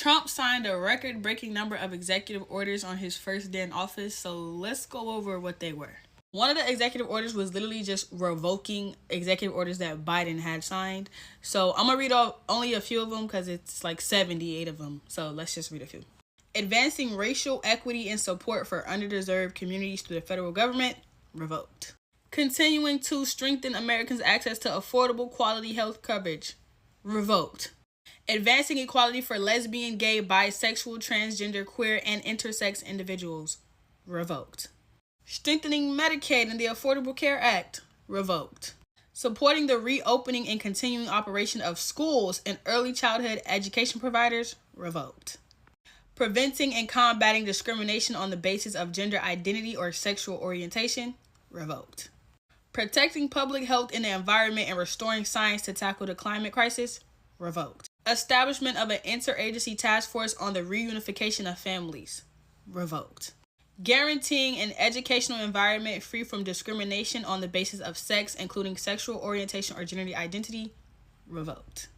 Trump signed a record-breaking number of executive orders on his first day in office, so let's go over what they were. One of the executive orders was literally just revoking executive orders that Biden had signed. So I'm going to read off only a few of them because it's like 78 of them. So let's just read a few. Advancing racial equity and support for underdeserved communities through the federal government, revoked. Continuing to strengthen Americans' access to affordable quality health coverage, revoked. Advancing equality for lesbian, gay, bisexual, transgender, queer, and intersex individuals, revoked. Strengthening Medicaid and the Affordable Care Act, revoked. Supporting the reopening and continuing operation of schools and early childhood education providers, revoked. Preventing and combating discrimination on the basis of gender identity or sexual orientation, revoked. Protecting public health and the environment and restoring science to tackle the climate crisis, revoked. Establishment of an interagency task force on the reunification of families, revoked. Guaranteeing an educational environment free from discrimination on the basis of sex, including sexual orientation or gender identity, revoked.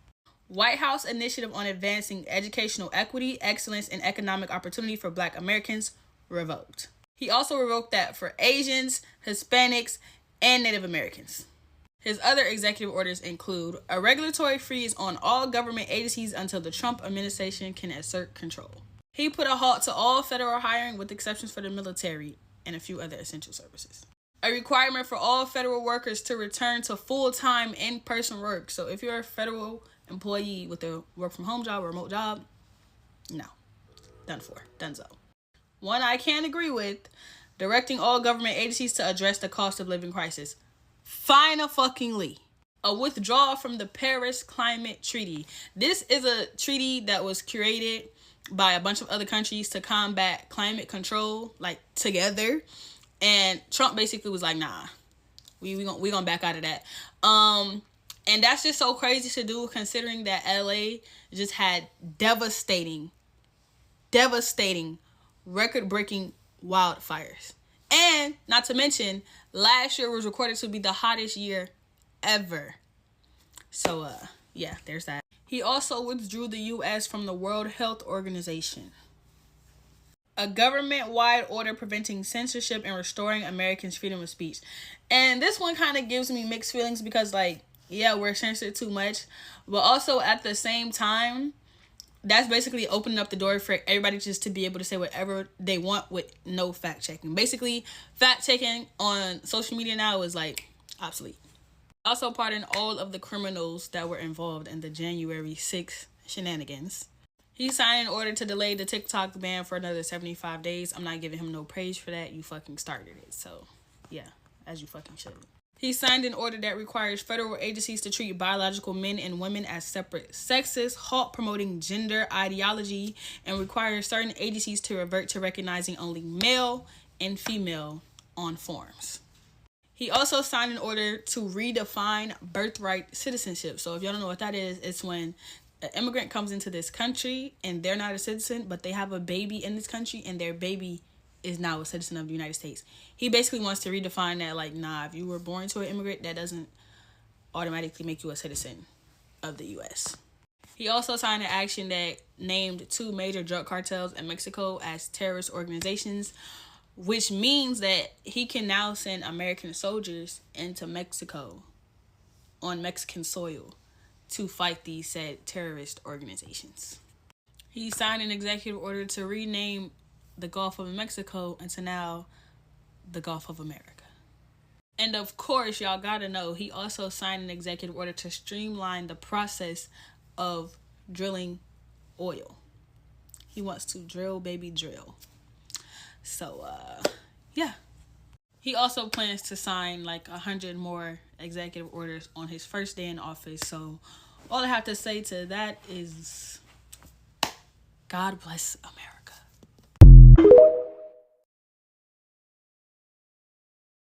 White House initiative on advancing educational equity, excellence, and economic opportunity for Black Americans, revoked. He also revoked that for Asians, Hispanics, and Native Americans. His other executive orders include a regulatory freeze on all government agencies until the Trump administration can assert control. He put a halt to all federal hiring with exceptions for the military and a few other essential services. A requirement for all federal workers to return to full-time in-person work. So if you're a federal employee with a work-from-home job or remote job, no. Done for. Donezo. One I can agree with, directing all government agencies to address the cost of living crisis. Finally. A withdrawal from the Paris Climate Treaty. This is a treaty that was created by a bunch of other countries to combat climate control, like together, and Trump basically was like, nah, we gonna back out of that. And that's just so crazy to do, considering that LA just had devastating record-breaking wildfires, and not to mention last year was recorded to be the hottest year ever. So yeah, there's that. He also withdrew the U.S. from the World Health Organization. A government-wide order preventing censorship and restoring Americans' freedom of speech. And this one kind of gives me mixed feelings because, like, yeah, we're censored too much. But also, at the same time, that's basically opening up the door for everybody just to be able to say whatever they want with no fact-checking. Basically, fact-checking on social media now is, like, obsolete. Also pardoned all of the criminals that were involved in the January 6th shenanigans. He signed an order to delay the TikTok ban for another 75 days. I'm not giving him no praise for that. You fucking started it. So, yeah, as you fucking should. He signed an order that requires federal agencies to treat biological men and women as separate sexes, halt promoting gender ideology, and requires certain agencies to revert to recognizing only male and female on forms. He also signed an order to redefine birthright citizenship. So if y'all don't know what that is, it's when an immigrant comes into this country and they're not a citizen, but they have a baby in this country and their baby is now a citizen of the United States. He basically wants to redefine that, like, nah, if you were born to an immigrant, that doesn't automatically make you a citizen of the U.S. He also signed an action that named 2 major drug cartels in Mexico as terrorist organizations, which means that he can now send American soldiers into Mexico on Mexican soil to fight these said terrorist organizations. He signed an executive order to rename the Gulf of Mexico into now the Gulf of America. And of course, y'all gotta know, he also signed an executive order to streamline the process of drilling oil. He wants to drill, baby, drill. So, yeah. He also plans to sign like 100 more executive orders on his first day in office. So, all I have to say to that is, God bless America.